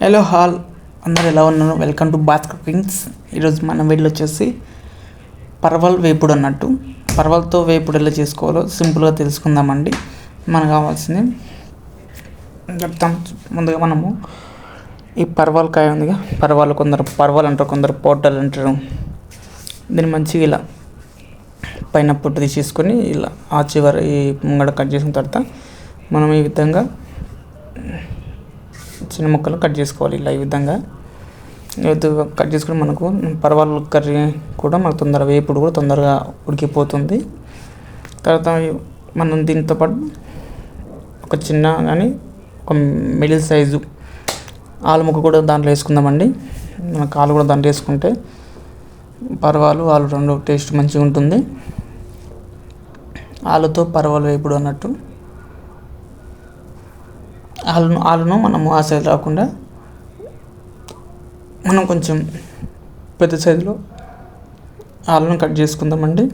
Hello hall అందరు ఎలా ఉన్నారు? Welcome to bath cookings. ఈరోజు మన వీడియో వచ్చేసి పర్వల్ వేపుడు అన్నట్టు. పర్వల్తో వేపుడు ఎలా చేసుకోవాలో సింపుల్గా తెలుసుకుందామండి. మనకు కావాల్సింది చెప్తాం. ముందుగా మనము ఈ పర్వాలకాయ ఉందిగా, పర్వాలు కొందరు పర్వాలు అంటారు, కొందరు పోటలు అంటారు. దీన్ని మంచిగా ఇలా పైన పొట్టు తీసేసుకొని ఇలా ఆ చివరి ఈ ముంగడ కట్ చేసిన తర్వాత మనం ఈ విధంగా చిన్న ముక్కలు కట్ చేసుకోవాలి. ఇలా ఈ విధంగా కట్ చేసుకుని మనకు పర్వాల కర్రీ కూడా మనకు తొందరగా వేపుడు కూడా తొందరగా ఉడికిపోతుంది. తర్వాత మనం దీంతో పాటు ఒక చిన్న కానీ ఒక మిడిల్ సైజు ఆలు ముక్క కూడా దాంట్లో వేసుకుందామండి. మనకు ఆలు కూడా దాంట్లో వేసుకుంటే ఆలు రెండు టేస్ట్ మంచిగా ఉంటుంది. ఆలుతో పర్వాలు వేపుడు అన్నట్టు. ఆలును మనము ఆ సైజు రాకుండా మనం కొంచెం పెద్ద సైజులో ఆలును కట్ చేసుకుందామండి.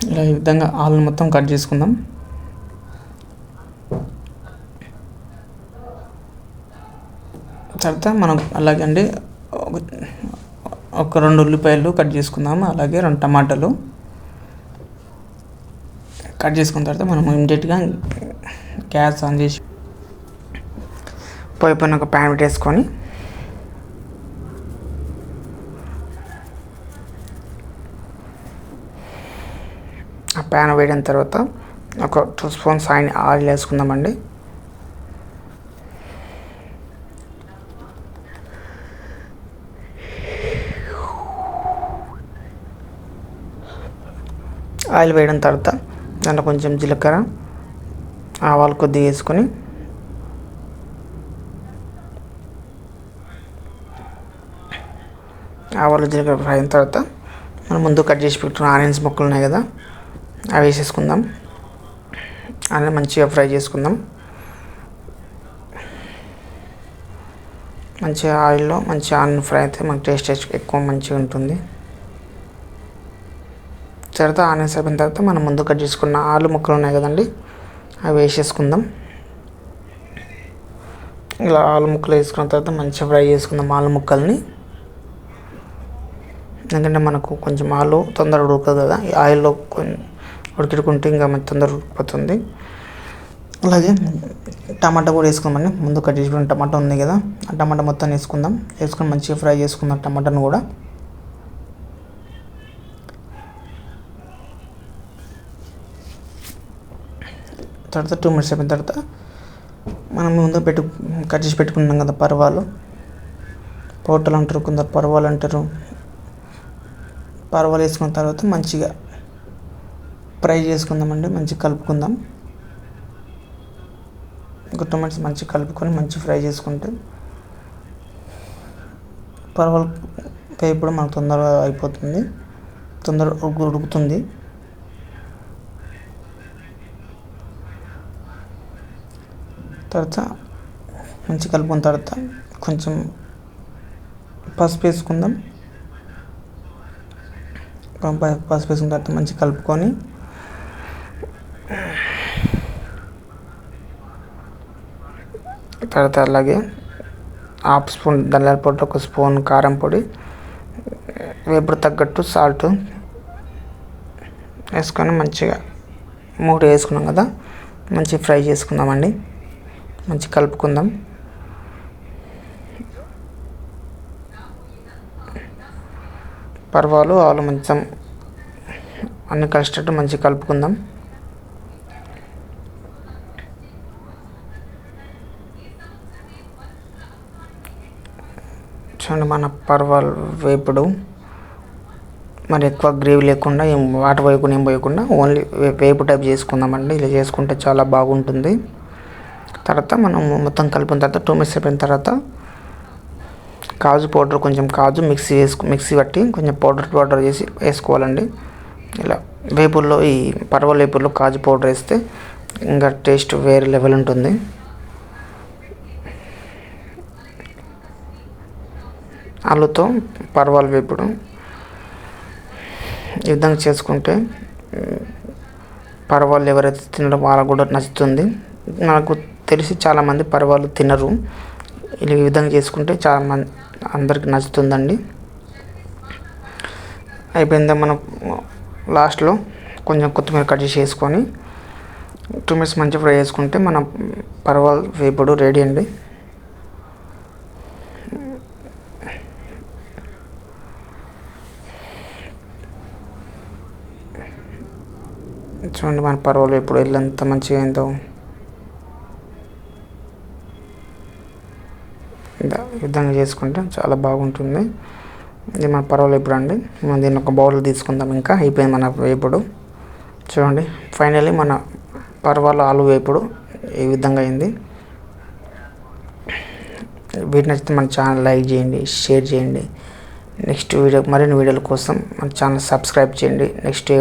ఇలా ఈ విధంగా ఆలును మొత్తం కట్ చేసుకుందాం. తర్వాత మనం అలాగే అండి ఒక 2 ఉల్లిపాయలు కట్ చేసుకుందాము. అలాగే 2 టమాటాలు కట్ చేసుకున్న తర్వాత మనం ఇమ్మీడియట్గా గ్యాస్ ఆన్ చేసి పొయ్యి పైన ఒక ప్యాన్ పెట్టేసుకొని ఆ ప్యాన్ వేడిన తర్వాత ఒక 2 స్పూన్స్ ఆయిల్ వేసుకుందామండి. ఆయిల్ వేయడం తర్వాత దాంట్లో కొంచెం జీలకర్ర, ఆవాలు కొద్దిగా వేసుకొని ఆవాలు జీలకర్ర ఫ్రై అయిన తర్వాత మనం ముందు కట్ చేసి పెట్టుకున్న ఆనియన్స్ ముక్కలు ఉన్నాయి కదా, అవి వేసేసుకుందాం. అన్నీ మంచిగా ఫ్రై చేసుకుందాం. మంచిగా ఆయిల్లో మంచిగా ఆనియన్ ఫ్రై అయితే మనకి టేస్ట్ ఎక్కువ మంచిగా ఉంటుంది. తర్వాత ఆనియన్స్ అయిపోయిన తర్వాత మనం ముందు కట్ చేసుకున్న ఆలు ముక్కలు ఉన్నాయి కదండి, అవి వేసేసుకుందాం. ఇలా ఆలు ముక్కలు వేసుకున్న తర్వాత మంచిగా ఫ్రై చేసుకుందాం ఆలు ముక్కల్ని. ఎందుకంటే మనకు కొంచెం ఆలు తొందరగా ఉడకదు కదా, ఈ ఆయిల్లో ఉడికిడుకుంటే ఇంకా మంచి తొందరగా ఉడికిపోతుంది. అలాగే టమాటా కూడా వేసుకుందామండి. ముందు కట్ చేసుకున్న టమాటా ఉంది కదా, ఆ టమాటా మొత్తం వేసుకొని మంచిగా ఫ్రై చేసుకుందాం టమాటాను కూడా. తర్వాత 2 మినిట్స్ అయిపోయిన తర్వాత మనం ముందు కట్ చేసి పెట్టుకున్నాం కదా పోటలు అంటారు, కొందరు పర్వాలు అంటారు. పర్వాలు వేసుకున్న తర్వాత మంచిగా ఫ్రై చేసుకుందామండి. మంచిగా కలుపుకుందాం. ఒక 2 మినిట్స్ మంచిగా కలుపుకొని మంచిగా ఫ్రై చేసుకుంటే పర్వాలు వేపుడు మనకు తొందరగా అయిపోతుంది, తొందరగా ఉడుకుతుంది. తర్వాత మంచి కలుపుకున్న తర్వాత కొంచెం పసుపు వేసుకుందాం. పసుపు వేసుకున్న తర్వాత మంచిగా కలుపుకొని తర్వాత అలాగే 1/2 స్పూన్ ధనియాల పొడి, 1 స్పూన్ కారం పొడి, వేపుడు తగ్గట్టు సాల్ట్ వేసుకొని మంచిగా 3 వేసుకున్నాం కదా, మంచిగా ఫ్రై చేసుకుందామండి. మంచిగా కలుపుకుందాం. ఆలు మంచిగా అన్ని కలిసేటట్టు మంచిగా కలుపుకుందాం. చూడండి, మన పర్వాలు వేపుడు మరి ఎక్కువ గ్రేవీ లేకుండా వాటర్ ఏం పోయకుండా ఓన్లీ వేపు టైప్ చేసుకుందామండి. ఇలా చేసుకుంటే చాలా బాగుంటుంది. తర్వాత మనం మొత్తం కలిపిన తర్వాత 2 మినిట్స్ అయిపోయిన తర్వాత కాజు పౌడర్, కొంచెం కాజు మిక్సీ పట్టి కొంచెం పౌడర్ చేసి వేసుకోవాలండి. ఇలా వేపుల్లో ఈ పర్వాల వేపుల్లో కాజు పౌడర్ వేస్తే ఇంకా టేస్ట్ వేరే లెవెల్ ఉంటుంది. ఆలుతో పర్వాల వేపుడు ఈ విధంగా చేసుకుంటే పరవాళ్ళు ఎవరైతే తినడం వాళ్ళకు కూడా నచ్చుతుంది. నాకు తెలిసి చాలామంది పరవాళ్ళు తినరు. ఈ విధంగా చేసుకుంటే చాలామంది అందరికి నచ్చుతుందండి. అయిపోయిందా, మనం లాస్ట్లో కొంచెం కొత్తిమీర కట్ చేసి వేసుకొని 2 మినిట్స్ మంచిగా ఫ్రై చేసుకుంటే మన పరవాల్ వేపుడు రెడీ అండి. చూడండి మన పరవాల్ వేపుడు ఎంత మంచిగా అయిందో. ఈ విధంగా చేసుకుంటే చాలా బాగుంటుంది. ఇది మన పరవాల్ వేపుడు అండి. మనం దీన్ని ఒక బౌల్ తీసుకుందాం. ఇంకా అయిపోయింది మన వేపుడు. చూడండి ఫైనల్లీ మన పరవాల ఆలు వేపుడు ఈ విధంగా అయింది. వీడియో నచ్చితే మన ఛానల్ లైక్ చేయండి, షేర్ చేయండి. నెక్స్ట్ వీడియో మరిన్ని వీడియోల కోసం మన ఛానల్ సబ్స్క్రైబ్ చేయండి. నెక్స్ట్